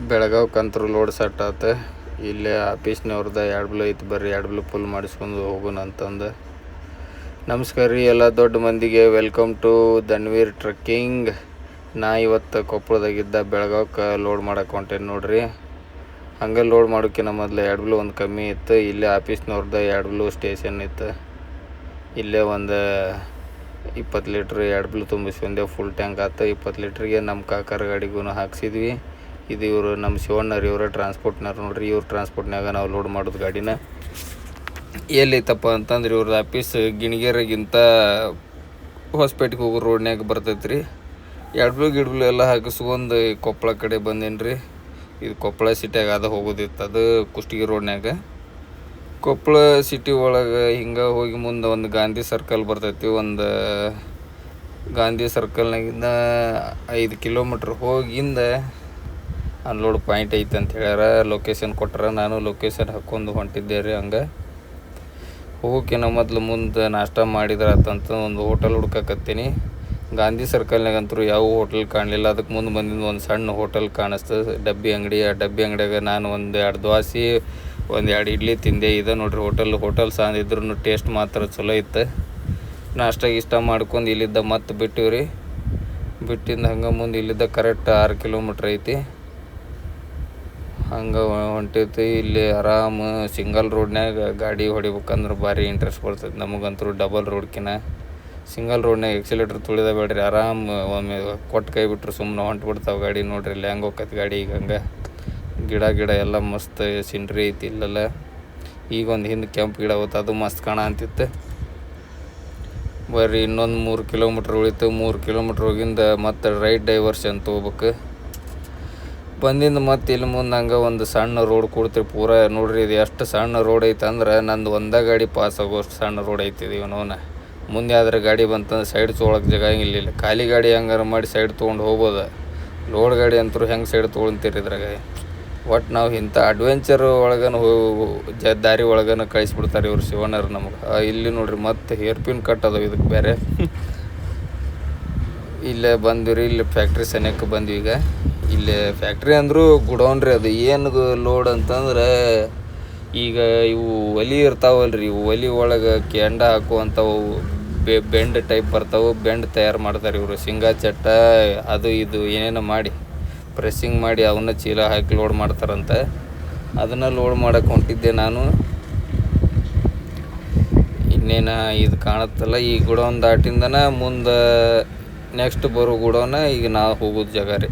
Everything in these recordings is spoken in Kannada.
ಬೆಳಗಾವ್ಕಂತೂ ಲೋಡ್ ಸೆಟ್ ಆತ. ಇಲ್ಲೇ ಆಫೀಸ್ನವ್ರದ್ದು 2 ಬ್ಲೂ ಐತಿ, ಬರ್ರಿ 2 ಬ್ಲೂ ಫುಲ್ ಮಾಡಿಸ್ಕೊಂಡು ಹೋಗೋಣ ಅಂತಂದು. ನಮಸ್ಕಾರ ರೀ ಎಲ್ಲ ದೊಡ್ಡ ಮಂದಿಗೆ. Welcome to Dhanveer trekking. ನಾ ಇವತ್ತು ಕೊಪ್ಪಳದಾಗಿದ್ದ ಬೆಳಗಾವ್ಕ್ಕೆ ಲೋಡ್ ಮಾಡಕ್ಕೆ ಹೊಂಟೇನಿ ನೋಡ್ರಿ. ಹಂಗೆ ಲೋಡ್ ಮಾಡೋಕ್ಕಿಂತ ಮೊದಲು 2 ಬ್ಲೂ ಒಂದು ಕಮ್ಮಿ ಇತ್ತು. ಇಲ್ಲೇ ಆಫೀಸ್ನವ್ರದ್ದು 2 ಬ್ಲೂ ಸ್ಟೇಷನ್ ಇತ್ತು. ಇಲ್ಲೇ ಒಂದು 20 ಲೀಟ್ರ್ 2 ಬ್ಲೂ ತುಂಬಿಸ್ಕೊಂಡೆ. ಫುಲ್ ಟ್ಯಾಂಕ್ ಆಯ್ತು. 20 ಲೀಟ್ರಿಗೆ ನಮ್ಮ ಕಾಕರ ಗಾಡಿಗೂ ಹಾಕ್ಸಿದ್ವಿ. ಇದು ಇವರು ನಮ್ಮ ಶಿವಣ್ಣರು, ಇವರ ಟ್ರಾನ್ಸ್ಪೋರ್ಟ್ನವ್ರು ನೋಡ್ರಿ. ಇವ್ರ ಟ್ರಾನ್ಸ್ಪೋರ್ಟ್ನಾಗ ನಾವು ಲೋಡ್ ಮಾಡೋದು ಗಾಡಿನ. ಎಲ್ಲೈತಪ್ಪ ಅಂತಂದ್ರೆ ಇವ್ರದ್ದು ಆಫೀಸ್ ಗಿಣಿಗೇರಿಗಿಂತ ಹೊಸಪೇಟೆಗೆ ಹೋಗೋ ರೋಡ್ನ್ಯಾಗ ಬರ್ತೈತೆ ರೀ. 2 ಬ್ಲೂ ಎಲ್ಲ ಹಾಕಿಸ್ಕೊಂಡು ಕೊಪ್ಪಳ ಕಡೆ ಬಂದೇನಿ ರೀ. ಇದು ಕೊಪ್ಪಳ ಸಿಟಿಯಾಗ ಅದು ಹೋಗೋದಿತ್ತು, ಅದು ಕುಷ್ಟಗಿ ರೋಡ್ನ್ಯಾಗ. ಕೊಪ್ಪಳ ಸಿಟಿ ಒಳಗೆ ಹಿಂಗೆ ಹೋಗಿ ಮುಂದೆ ಒಂದು ಗಾಂಧಿ ಸರ್ಕಲ್ ಬರ್ತೈತಿ. ಒಂದು ಗಾಂಧಿ ಸರ್ಕಲ್ನಾಗಿಂದ 5 ಕಿಲೋಮೀಟ್ರ್ ಹೋಗಿಂದ ಅನ್ಲೋಡ್ ಪಾಯಿಂಟ್ ಐತೆ ಅಂತ ಹೇಳ್ಯಾರ. ಲೊಕೇಶನ್ ಕೊಟ್ಟಾರ. ನಾನು ಲೊಕೇಶನ್ ಹಾಕ್ಕೊಂಡು ಹೊಂಟಿದ್ದೆ ರೀ. ಹಂಗೆ ಹೋಗೋಕ್ಕಿಂತ ಮೊದಲು ಮುಂದೆ ನಾಷ್ಟ ಮಾಡಿದ್ರೆ ಆತಂತ ಒಂದು ಹೋಟೆಲ್ ಹುಡ್ಕಕತ್ತೀನಿ. ಗಾಂಧಿ ಸರ್ಕಲ್ನಾಗಂತೂ ಯಾವ ಹೋಟೆಲ್ ಕಾಣಲಿಲ್ಲ. ಅದಕ್ಕೆ ಮುಂದೆ ಬಂದಿದ್ದು ಒಂದು ಸಣ್ಣ ಹೋಟೆಲ್ ಕಾಣಿಸ್ತದೆ, ಡಬ್ಬಿ ಅಂಗಡಿ. ಆ ಡಬ್ಬಿ ಅಂಗಡಿಯಾಗ ನಾನು ಒಂದು 2 ದೋಸೆ 1-2 ಇಡ್ಲಿ ತಿಂದೆ. ಇದೆ ನೋಡ್ರಿ ಹೋಟೆಲ್ ಸಣ್ಣ ಇದ್ರೂ ಟೇಸ್ಟ್ ಮಾತ್ರ ಚಲೋ ಇತ್ತು. ನಾಷ್ಟ ಇಷ್ಟ ಮಾಡ್ಕೊಂಡು ಇಲ್ಲಿದ್ದ ಮತ್ತೆ ಬಿಟ್ಟಿವಿ ರೀ. ಬಿಟ್ಟಿಂದ ಹಂಗೆ ಮುಂದೆ ಇಲ್ಲಿದ್ದ ಕರೆಕ್ಟ್ 6 ಕಿಲೋಮೀಟ್ರ್ ಐತಿ. ಹಂಗೆ ಹೊಂಟೈತಿ. ಇಲ್ಲಿ ಆರಾಮ ಸಿಂಗಲ್ ರೋಡ್ನ್ಯಾಗ ಗಾಡಿ ಹೊಡಿಬೇಕಂದ್ರೆ ಭಾರಿ ಇಂಟ್ರೆಸ್ಟ್ ಬರ್ತೈತೆ ನಮಗಂತೂ. ಡಬಲ್ ರೋಡ್ಕಿನ ಸಿಂಗಲ್ ರೋಡ್ನ್ಯಾಗ ಎಕ್ಸಿಲೇಟ್ರ್ ತುಳಿದ ಬೇಡ್ರಿ. ಆರಾಮ ಒಮ್ಮೆ ಕೊಟ್ಟು ಕೈ ಬಿಟ್ರೆ ಸುಮ್ಮನೆ ಹೊಂಟ್ಬಿಡ್ತಾವೆ ಗಾಡಿ. ನೋಡ್ರಿ ಇಲ್ಲಿ ಹೆಂಗೆ ಹೋಗ್ತೈತೆ ಗಾಡಿ. ಈಗ ಹಂಗೆ ಗಿಡ ಎಲ್ಲ ಮಸ್ತ್ ಸೀನ್ರಿ ಐತಿ ಇಲ್ಲೆಲ್ಲ. ಈಗ ಒಂದು ಹಿಂದೆ ಕೆಂಪು ಗಿಡ ಹೋಗ್ತು, ಅದು ಮಸ್ತ್ ಕಾಣ ಅಂತಿತ್ತು. ಬರ್ರಿ ಇನ್ನೊಂದು 3 ಕಿಲೋಮೀಟ್ರ್ ಉಳಿತು. 3 ಕಿಲೋಮೀಟ್ರ್ ಹೋಗಿಂದ ಮತ್ತೆ ರೈಟ್ ಡೈವರ್ಷನ್ ತೊಗೋಬೇಕು. ಬಂದಿಂದ ಮತ್ತೆ ಇಲ್ಲಿ ಮುಂದೆ ಹಂಗೆ ಒಂದು ಸಣ್ಣ ರೋಡ್ ಕೊಡ್ತೀರಿ. ಪೂರ ನೋಡ್ರಿ ಇದು ಎಷ್ಟು ಸಣ್ಣ ರೋಡ್ ಐತೆ ಅಂದ್ರೆ ನಂದು ಒಂದೇ ಗಾಡಿ ಪಾಸ್ ಆಗೋಷ್ಟು ಸಣ್ಣ ರೋಡ್ ಐತಿದೆ. ಇವನವನ್ನ ಮುಂದೆ ಆದ್ರೆ ಗಾಡಿ ಬಂತಂದ್ರೆ ಸೈಡ್ ತೊಗೊಳಕ್ಕೆ ಜಾಗ ಇಲ್ಲ. ಖಾಲಿ ಗಾಡಿ ಹಂಗಾರ ಮಾಡಿ ಸೈಡ್ ತೊಗೊಂಡು ಹೋಗ್ಬೋದು. ಲೋಡ್ ಗಾಡಿ ಅಂತೂ ಹೆಂಗೆ ಸೈಡ್ ತೊಗೊಳ್ತೀರಿ ಇದ್ರಾಗ. ಒಟ್ಟು ನಾವು ಇಂಥ ಅಡ್ವೆಂಚರ್ ಒಳಗನ ದಾರಿ ಒಳಗನ ಕಳಿಸ್ಬಿಡ್ತಾರೆ ಇವ್ರು ಶಿವಣ್ಣರು ನಮಗೆ. ಇಲ್ಲಿ ನೋಡ್ರಿ ಮತ್ತೆ ಹೇರ್ ಪಿನ್ ಕಟ್ ಅದಾವ ಇದಕ್ಕೆ ಬೇರೆ. ಇಲ್ಲೇ ಬಂದ್ವಿ. ಇಲ್ಲಿ ಫ್ಯಾಕ್ಟ್ರಿ ಸನಿಯಕ್ಕೆ ಬಂದ್ವಿ. ಈಗ ಇಲ್ಲಿ ಫ್ಯಾಕ್ಟ್ರಿ ಅಂದರೂ ಗುಡೌನ್ ರೀ. ಅದು ಏನದು ಲೋಡ್ ಅಂತಂದ್ರೆ ಈಗ ಇವು ಒಲಿ ಇರ್ತಾವಲ್ರಿ, ಇವು ಒಲಿ ಒಳಗೆ ಕೆಂಡ ಹಾಕುವಂಥವು ಬೆಂಡ್ ಟೈಪ್ ಬರ್ತಾವೆ. ಬೆಂಡ್ ತಯಾರು ಮಾಡ್ತಾರೆ ಇವರು. ಶೇಂಗಾ ಚಟ್ಟ ಅದು ಇದು ಏನೇನೋ ಮಾಡಿ ಪ್ರೆಸ್ಸಿಂಗ್ ಮಾಡಿ ಅವನ್ನ ಚೀಲ ಹಾಕಿ ಲೋಡ್ ಮಾಡ್ತಾರಂತೆ. ಅದನ್ನು ಲೋಡ್ ಮಾಡೋಕ್ಕೆ ಹೊಂಟಿದ್ದೆ ನಾನು. ಇನ್ನೇನು ಇದು ಕಾಣುತ್ತಲ್ಲ, ಈ ಗುಡೌನ್ ದಾಟಿಂದನ ಮುಂದೆ ನೆಕ್ಸ್ಟ್ ಬರೋ ಗುಡೌನ ಈಗ ನಾವು ಹೋಗೋದು ಜಾಗ ರೀ.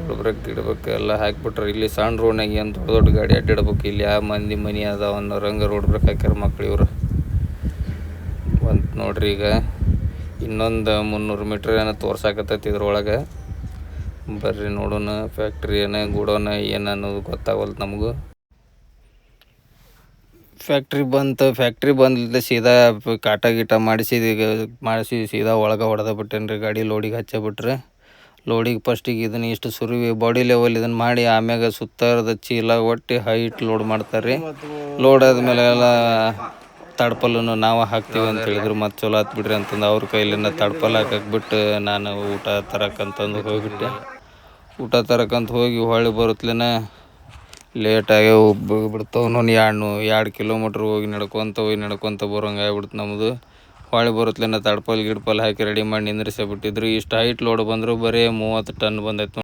ರೋಡ್ ಬ್ರೇಕ್ ಇಡ್ಬೇಕು ಎಲ್ಲ ಹಾಕಿಬಿಟ್ರೆ. ಇಲ್ಲಿ ಸಣ್ಣ ರೋಡ್ನಾಗ ಏನು ದೊಡ್ಡ ಗಾಡಿ ಅಡ್ಡಿಡ್ಬೇಕು. ಇಲ್ಲಿ ಯಾವ ಮಂದಿ ಮನೆ ಅದಾವ ಅನ್ನೋ ರಂಗ ರೋಡ್ ಬ್ರೇಕ್ ಹಾಕ್ಯಾರ ಮಕ್ಳು ಇವರು. ಬಂತು ನೋಡ್ರಿ. ಈಗ ಇನ್ನೊಂದು 300 ಮೀಟ್ರ್ ಏನೋ ತೋರ್ಸಾಕತ್ತೈತಿ ಇದ್ರೊಳಗೆ. ಬರ್ರಿ ನೋಡೋಣ ಫ್ಯಾಕ್ಟ್ರಿ ಏನ ಗುಡೋನ ಏನು ಅನ್ನೋದು ಗೊತ್ತಾಗಲ್ತು ನಮಗೂ. ಫ್ಯಾಕ್ಟ್ರಿ ಬಂದಿದ್ದ ಸೀದಾ ಕಾಟ ಗೀಟ ಮಾಡಿಸಿ ಸೀದಾ ಒಳಗೆ ಹೊಡೆದ ಬಿಟ್ಟೇನಿ ರೀ. ಗಾಡಿ ಲೋಡಿಗೆ ಹಚ್ಚಬಿಟ್ರೆ. ಲೋಡಿಗೆ ಫಸ್ಟಿಗೆ ಇದನ್ನು ಇಷ್ಟು ಸುರುವಿ ಬಾಡಿ ಲೆವೆಲ್ ಇದನ್ನು ಮಾಡಿ ಆಮ್ಯಾಗ ಸುತ್ತಾರದ ಚೀಲ ಒಟ್ಟು ಹೈಟ್ ಲೋಡ್ ಮಾಡ್ತಾರೆ ರೀ. ಲೋಡ್ ಆದಮೇಲೆ ಎಲ್ಲ ತಡ್ಪಲ್ಲನ್ನು ನಾವು ಹಾಕ್ತೀವಿ ಅಂತ ಹೇಳಿದ್ರು. ಮತ್ತು ಚಲೋ ಆತ್ ಬಿಡ್ರಿ ಅಂತಂದು ಅವ್ರ ಕೈಲಿಂದ ತಡ್ಪಲ್ ಹಾಕಕ್ಕೆ ಬಿಟ್ಟು ನಾನು ಊಟ ತರಕ್ಕಂತಂದು ಹೋಗಿಬಿಟ್ಟೆ. ಊಟ ತರಕ್ಕಂತ ಹೋಗಿ ಹೊಳ್ಳಿ ಬರುತ್ತಲೇನ ಲೇಟಾಗಿ ಬಿಡ್ತಾವೆ. 2 ಕಿಲೋಮೀಟ್ರ್ ಹೋಗಿ ನಡ್ಕೊತ ಬರೋಂಗೆ ಆಗ್ಬಿಡ್ತು ನಮ್ಮದು. ಹೊಳ್ಳಿ ಬರುತ್ತಲೇನ ತಡ್ಪಲ್ ಗಿಡ್ಪಲ್ ಹಾಕಿ ರೆಡಿ ಮಾಡಿ ನಿಂದ್ರಿಸೇ ಬಿಟ್ಟಿದ್ರು. ಇಷ್ಟು ಹೈಟ್ ಲೋಡ್ ಬಂದರೂ ಬರೀ 30 ಟನ್ ಬಂದೈತೆ.